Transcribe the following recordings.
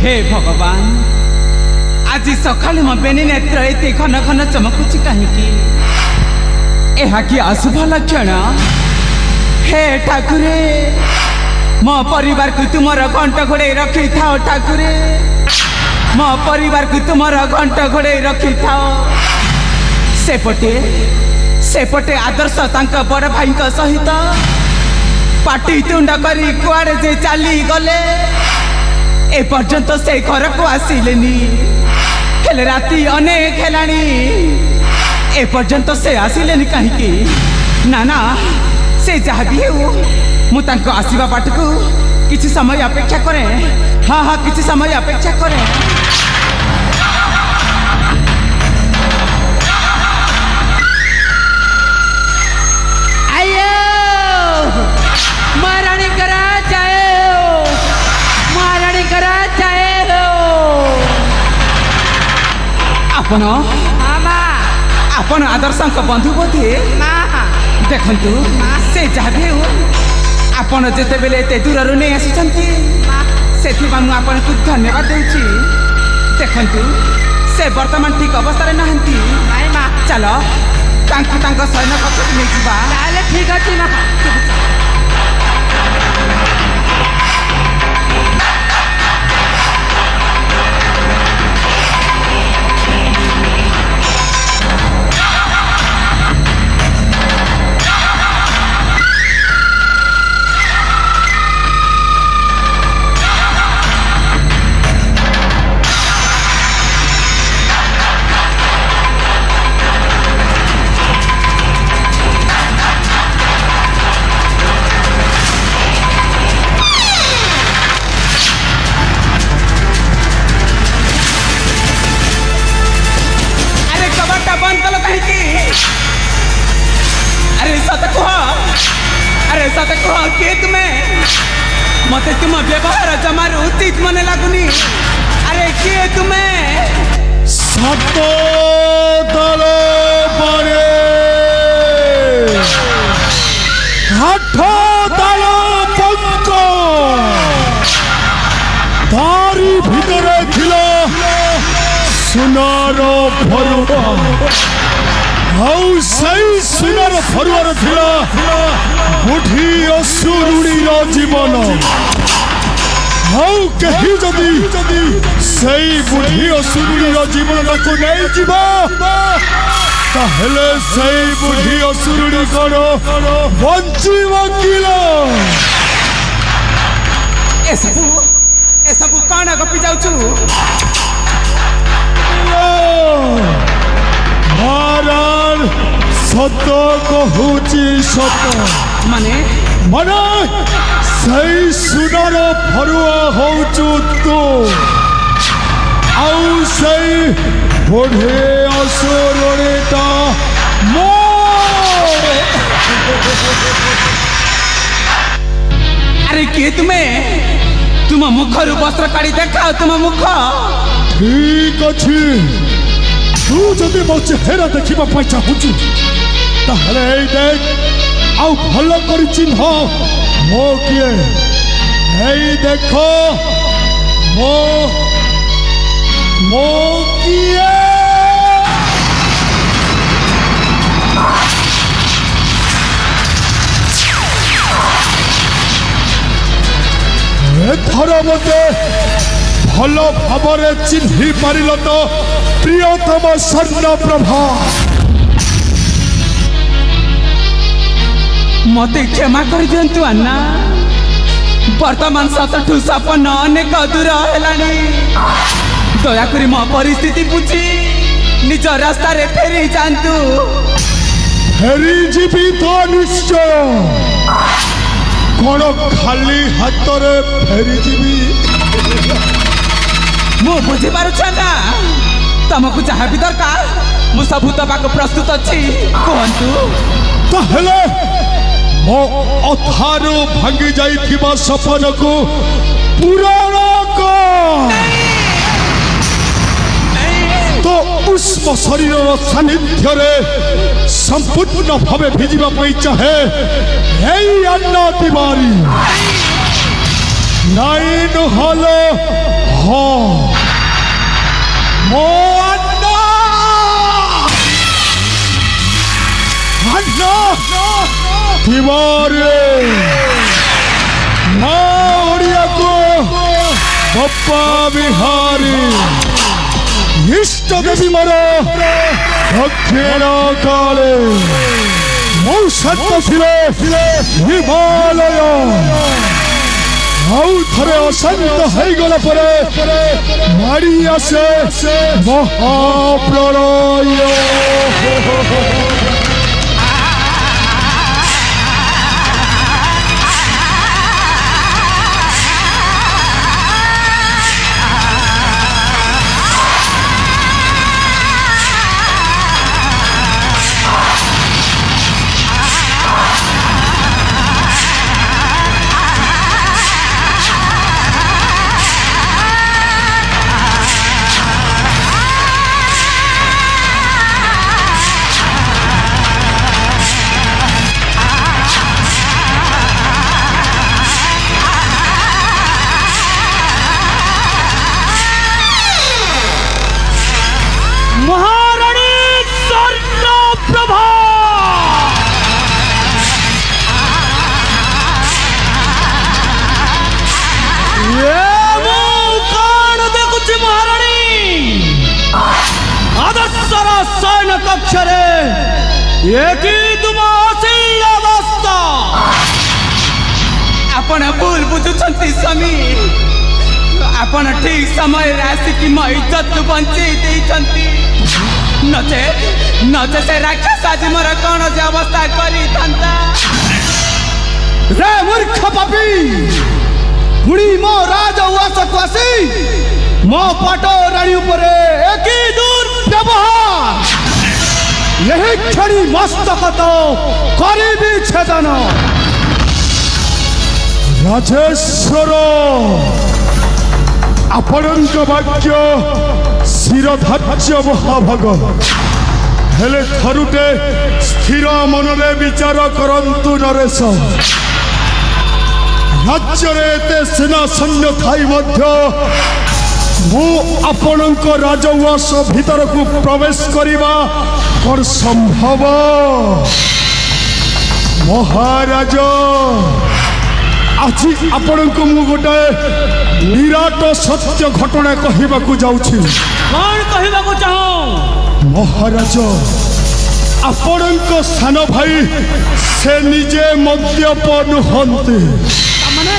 हे भगवान आज सकाल मो बेनी नेत्र एते घन घन चमकुची कहीं यह कि अशुभ लक्षण। हे ठाकुरे मो परिवार को तुमर घंट घोड़े रखी था ठाकुरे मो परिवार को तुमर घंट घोड़े रखी था। सेपटे आदर्श तांका बड़ भाई सहित पाटी तुंड करी कुआड़े जे चली गले ए पर्यंत से घर को आसिलेनी हेले राती अनेक हेलानी ए पर्यंत से आसिलेनी कहीं ना ना से जहाँ भी हो मु तांको आसीबा बाट को किछि समय अपेक्षा करे। हाँ हाँ किछि समय अपेक्षा करे। महारानी करा चाहे आपण आदर्श बंधु बोधे देखंतु से जहाँ भी हो आपण जिते बेले एते दूर नहीं आसी से आपन को धन्यवाद देउछि। देखंतु से वर्तमान ठीक अवस्था नहंती चलो तांको सैन्य कक्ष नहीं जीवा ठीक अछि मते तुम व्यवहार जमार उचित मने लगुनी। अरे किए तुम्हें सत दल परे आठ दल पंच तारी भितरे थिला सुनार फरुआ सही सुनार फरुआर थिला बुढ़ी असुरुणीर जीवन कहीं जदि सही बुढ़ी असुरुणीर जीवन को नहीं जीवा ताहले सही बुढ़ी असुरुणी करो बंचीवा किलो ए सबु काना गपी जाउछु महाराज सत कहूची सत माने सही सुनार फरुआ होचु तू आउ सही बुढ़े असुरुणीटा मो अरे किए तुम्हें तुम मुखर वस्त्र काढ़ी देखाओ तुम मुख ठीक अच्छी तू जदि मो चेहरा देखा चाहूचु ताहले देख आउ भल कर चिन्ह मो किए देख मो किए एथर मते भल भाव चिन्हि पारिल तो प्रियतम स्वर्ण प्रभा मते क्षमा कर दियंतु अन्ना वर्तमान सतठू सपन अनेक दूर हेलानी दया करी मो परिस्थिति बुझी निज रास्ता रे फेरी जांतु फेरी जीवी तो निश्चय कौन खाली हाथ रे फेरी जीवी मु बुझी पारुछ ना तुमको जहाँ भी दरकार मु सबू दबाक प्रस्तुत अच्छी कहतु ताहले मो अथारू भांगी जाइथिबा सपन को पुराण को तो उष्म शरीर सानिध्य रे संपूर्ण भावे भिजिबा पई चाहे एई अन्ना तिवारी नाइन हलो हाँ मो अन्ना अन्ना तिवारे माँ ओडिया को बप्पा बिहारी इष्ट देवी मरो दक्षिण काले मौसत हिमालय आउ थरे अशांत है गला परे मारी आसे महाप्रलय आपण भूल बुझुछंती स्वामी आपण ठीक समय आसिक मो इज्जत बंचे देछंती नचे नचे से राक्षस आज मोर कौन जे अवस्था करी थांता रे मूर्ख पापी पुणी मो राज उवास क्वासी मो पाटो रानी उपरे एकी दूर व्यवहार यही क्षणी मस्तक तो करीबी छेदन राजेश्वर आपणक वाक्य शिरधार्य महाभाग हेले थरुटे स्थिर मनरे विचार करंतु नरेश राज्य एते सेना सैन्य थाई मध्य मु आपणक राजउवास भीतर को प्रवेश करिबा कर संभव महाराज आज आपण को मु गोटे विराट सत्य घटना कहबा को जाउछि कौन कहबा को चाहो महाराज आपण को सान भाई से निजे मद्यप नुहंती माने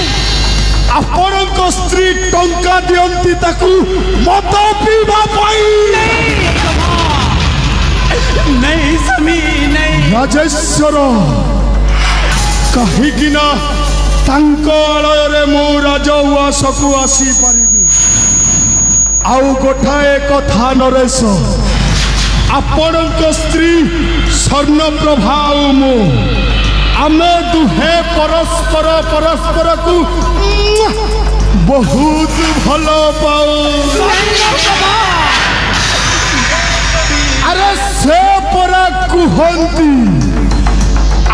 आपण को स्त्री टंका दियंती ताकू मत पीबा पाई नहीं समी नहीं राजेश्वर कहीं कि ना आलय मो राजउवास को आसी पारिबी आउ गोटाए कथा नरेश आपणक स्त्री स्वर्णप्रभा मु आमे दुहे परस्पर परस्पर को बहुत भल पाऊ अरे से परा कुहंती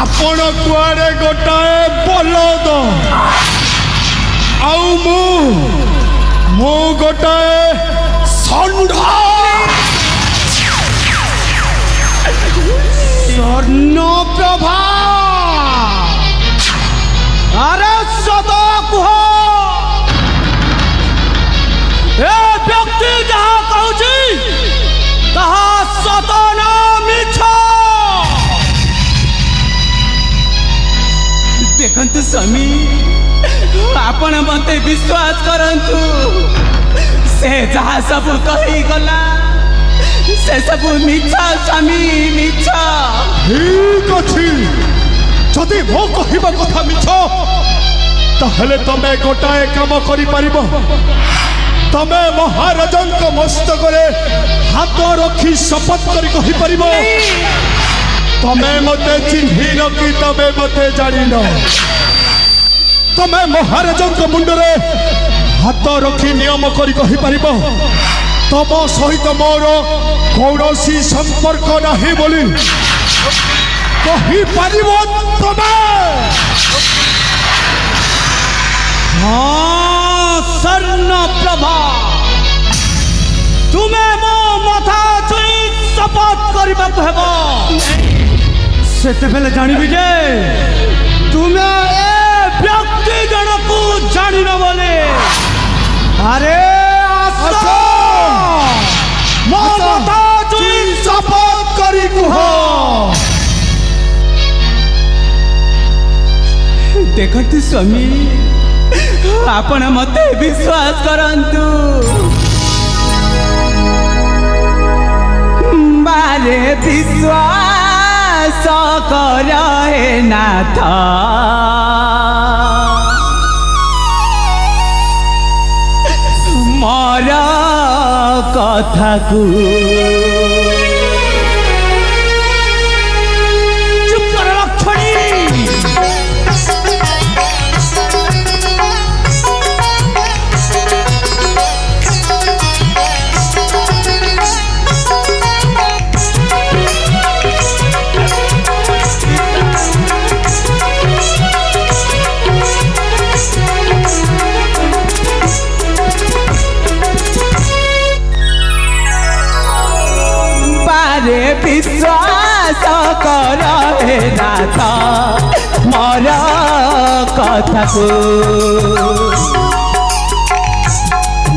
आपण कुआड़े गोटाए बलद आउ मु गोटाए षंढ स्वर्णप्रभा अरे सदा कुह ए व्यक्ति जहाँ कहूँ तहा सत न मिछ देखंतु स्वामी आपण मते विश्वास करंतु से जहाँ सब कही गला से सब मिछ स्वामी मिछ ठीक अच्छी जदि मो कहबा कथा मिछ ताहले तमे गोटाए काम करि परिबो तमे महाराजंक मस्तक रे हाथ रखी शपथ करी कहि परिबो तमे मते चिन्हि न कि तमे मते जानि न तमे महाराजंक मुंड रे हाथ रखी नियम करी कहि परिबो तम सहित मोर कौनसी संपर्क नहीं बोली कही परिबो तमे हाँ स्वर्णप्रभा सेतेबेले जानिबी जे तुमे ए व्यक्ति जनक जानि न बोले अरे आसो मो बता जुई शपथ करी कुह देखते स्वामी आपण मते विश्वास करंतु बारे विश्वास कर हे नाथ मोर कथा को चुप कर लक्षणी विश्वास कर हे नाथ मोर कथा को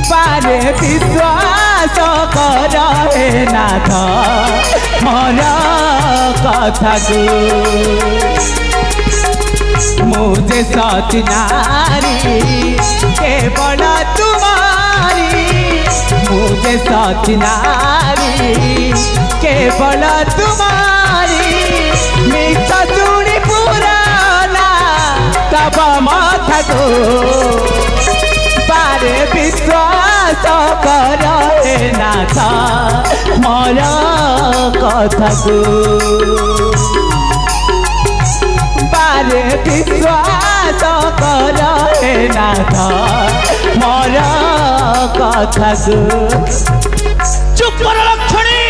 बारे विश्वास कर हे नाथ मोर कथा को मुझे सती नारी केवल तुम्हारी मुझे सती नारी केवल तुम्हारी मिछ सुनी पुराना तब माथा को बारे विश्वास कर हे नाथ मोर कथा को बारे विश्वास कर हे नाथ मोर कथा को चुप कर लक्षणी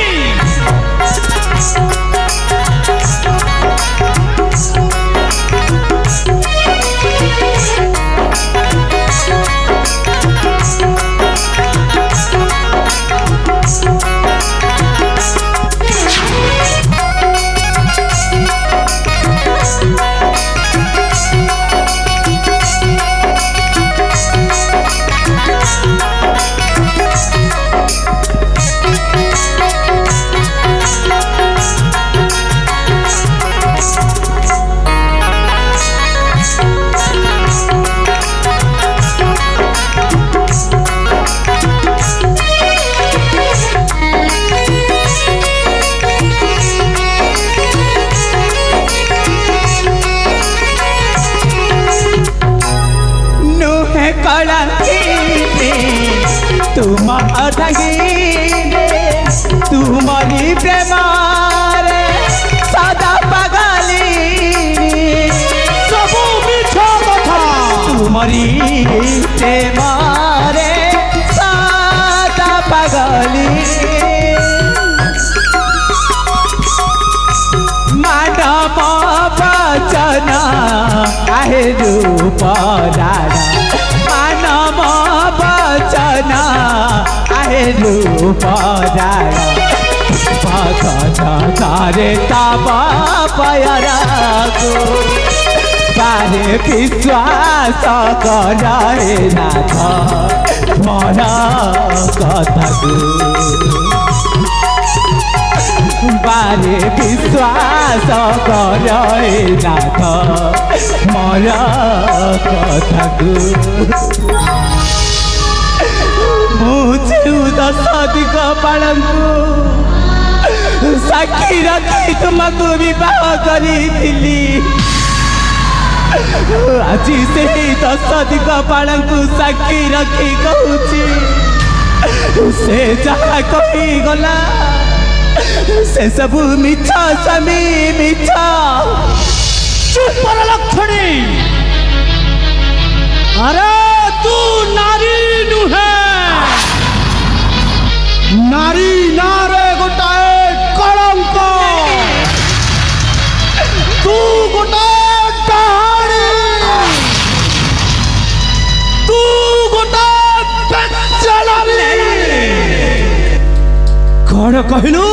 तुम तुमरी प्रेम सदा पगली सबू मिछ कथा तुमरी प्रेम सदा पगली मानव वचन आहे रूप मानव वचन आहे रूप भगत तब पयरा को बारे विश्वास कर हे नाथ मोर कथा को बारे विश्वास कर हे नाथ मोर कथा को मुझे 10 दिग पालू साक्षी रखी तुमको विवाह करी आज से 10 दिग पालू साक्षी रखी कहूँ से जहाँ कही गला से सब मिछ स्वामी मिछ चुप कर लक्षणी अरे तू नारी नुहे नारी नारे गोटाए कलंक तू गोटाए कहानी तू गोटाए बेचैनी कौन कहलु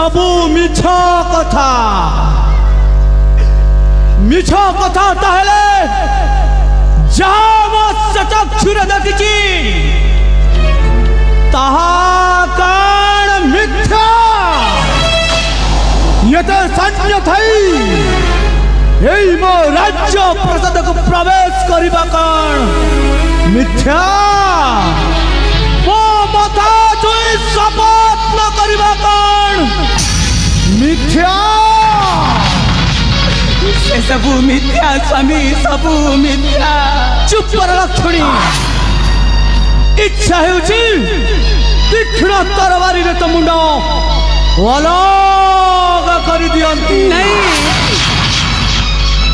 सबू मिछ कथा ताहले जहाँ मो चक्षुरे देखी ताहा काण मिथ्या यते सैन्य थई एई मो राज्य प्रसाद को प्रवेश करिबा काण मिथ्या मो मथा जुई शपथ न करिबा काण मिथ्या से सबू मिथ्या स्वामी सबू मिथ्या। चुप कर लक्ष्मणी इच्छा हेउची तीक्ष्ण तरवारी रे तो मुंड अलग कर दियंती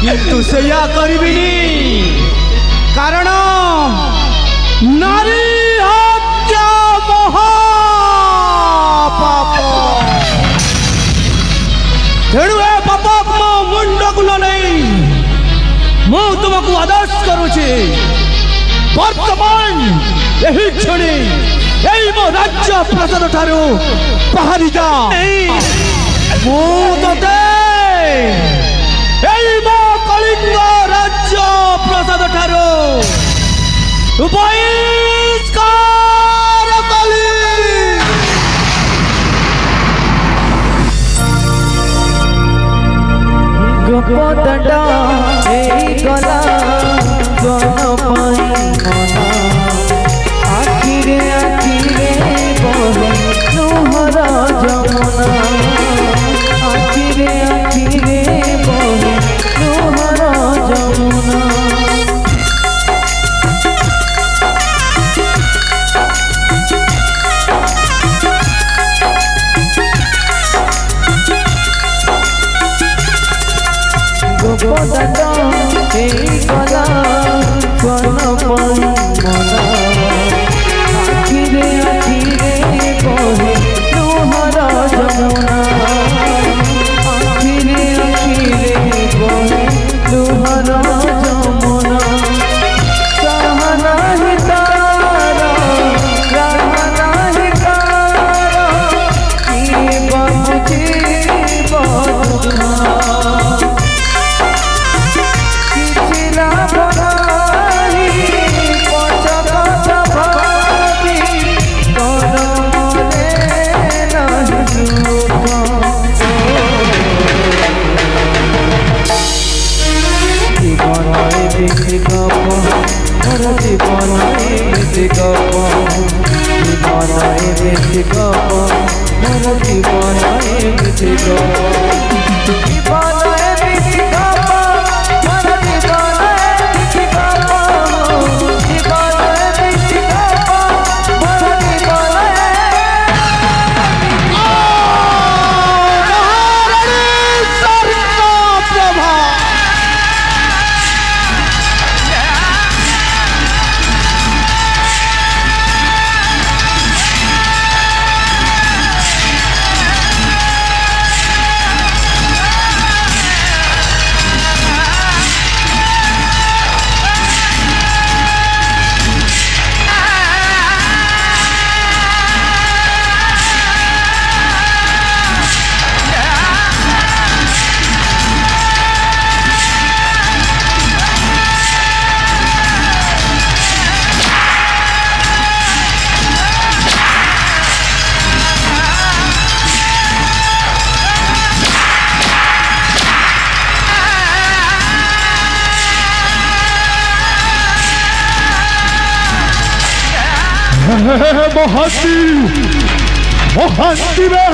नहीं तू सेया करिबिनी कारण नारी हत्या महापाप तेणु ए पाप मो मुंड को नहीं मु तुमको आदेश करुची वर्तमान यही क्षणी यही मो राज्य प्रसाद ठारू बाहरी जा मु तते यही मो कलिंग राज्य प्रसाद ठारू बहिष्कार कली गोपदंडा गला गन पाई मना आखिरे आखिरे बहे लुहर जमुना आखिरे आखिरे बहे लुहर जमुना गोपदंडा गला गन पाई मना आखिरे आखिरे बहे लुहर जमुना आखिरे आखिरे बहे लुहर जमुना कहना ही तारा कहना ही तारा की बाबूजी बाबूना महांती महांती में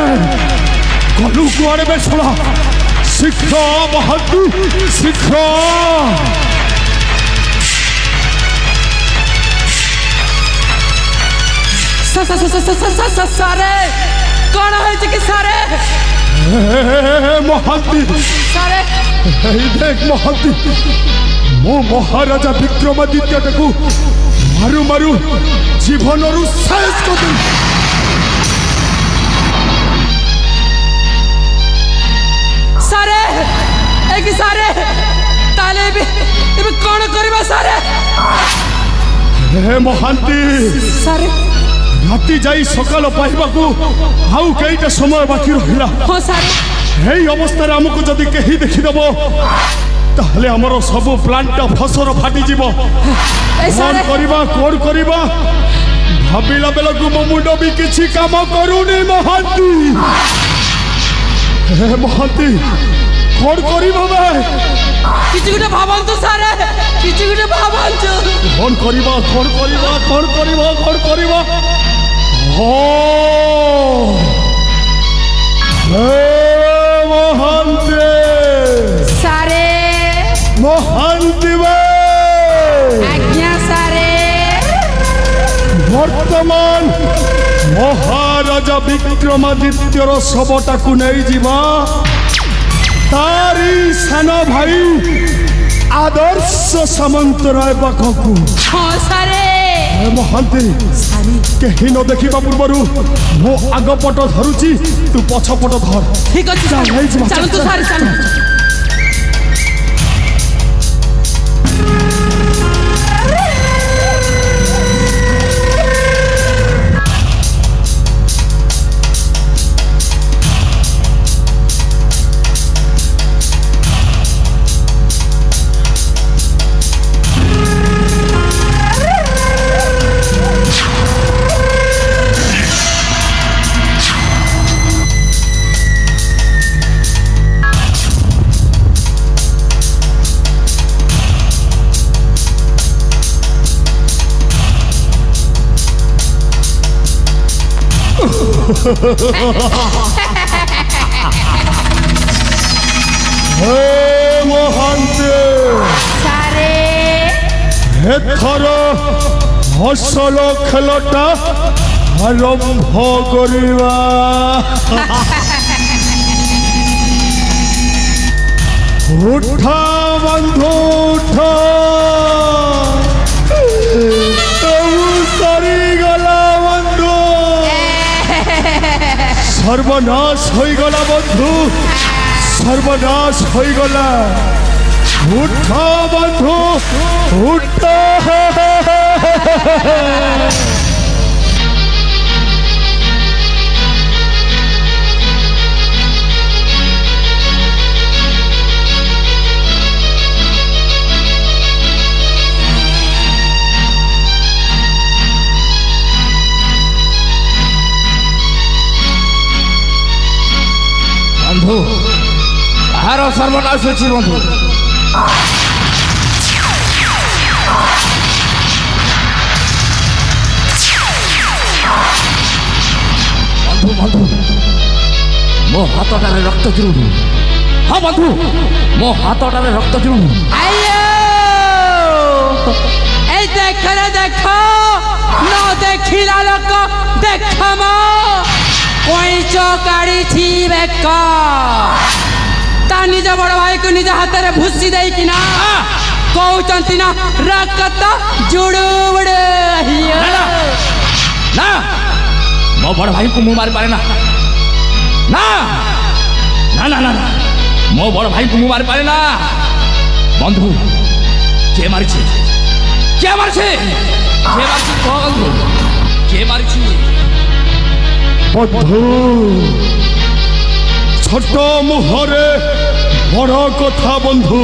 गलु कुआरे में छोड़ा शीघ्र महांती शीघ्र सारे कौन है कि सारे महांती सारे देख महांती मो महाराजा विक्रमादित्य को मारू मारू जीवन शेष कर सारे एक सारे ताले भी कौन करबा सारे हे महांती सारे राति जाई सकाल पाइबाकू आउ कईटा समय बाकी रहिला हाँ सार हेई अवस्था आमको जदि कहीं देखिदेव ताहले हमर सब प्लांट फसर फाटी जीव कौन करवा भाविला बेलू मो मुंड भी किसी काम करूनी महांती हे महांती कौन करिबो बे किछि गुटे भाबंतु सार किछि गुटे भाबंतु कौन करिबा हो हे महांती सारे महांती आज्ञा सारे वर्तमान महाराजा विक्रमादित्यर शवटा को नहीं जीवा तारी सान भाई आदर्श सामंत राय पाखकू हाँ सारे महांती कहीं न देखा पूर्वर मो आग पट धरुची तू पछ पट धर ठीक अच्छे चलतु सारे चल हे महांती सारे एथर हसल खेलटा आरंभ करिबा उठा बंधु उठा सरी गला बंधु सर्वनाश हो गला बंधु सर्वनाश हो गला उठा बंधु उठा बंधु तार सर्वनाश अच्छी बंधु बंधु बंधु मो हाथटारे रक्त जुड़ू हाँ बंधु मो हाथटारे रक्त जुड़ू आयो ए देख रे देखो न देखिला लोक देख मो कोई चौकाड़ी थी बेका ता निज बड़ भाई को निज हाथ रे भूसी दे कि ना कहउचंती ना रक्त जुड़ुबड़ हिया ना मो बड़ भाई को मुँह मारी पारे ना ना ना ना ना मो बड़ भाई को मुँह मारी पारे ना बंधु के मारी के मारी बंधु के मारी बंधु छोट मुहरे बड़ कथा बंधु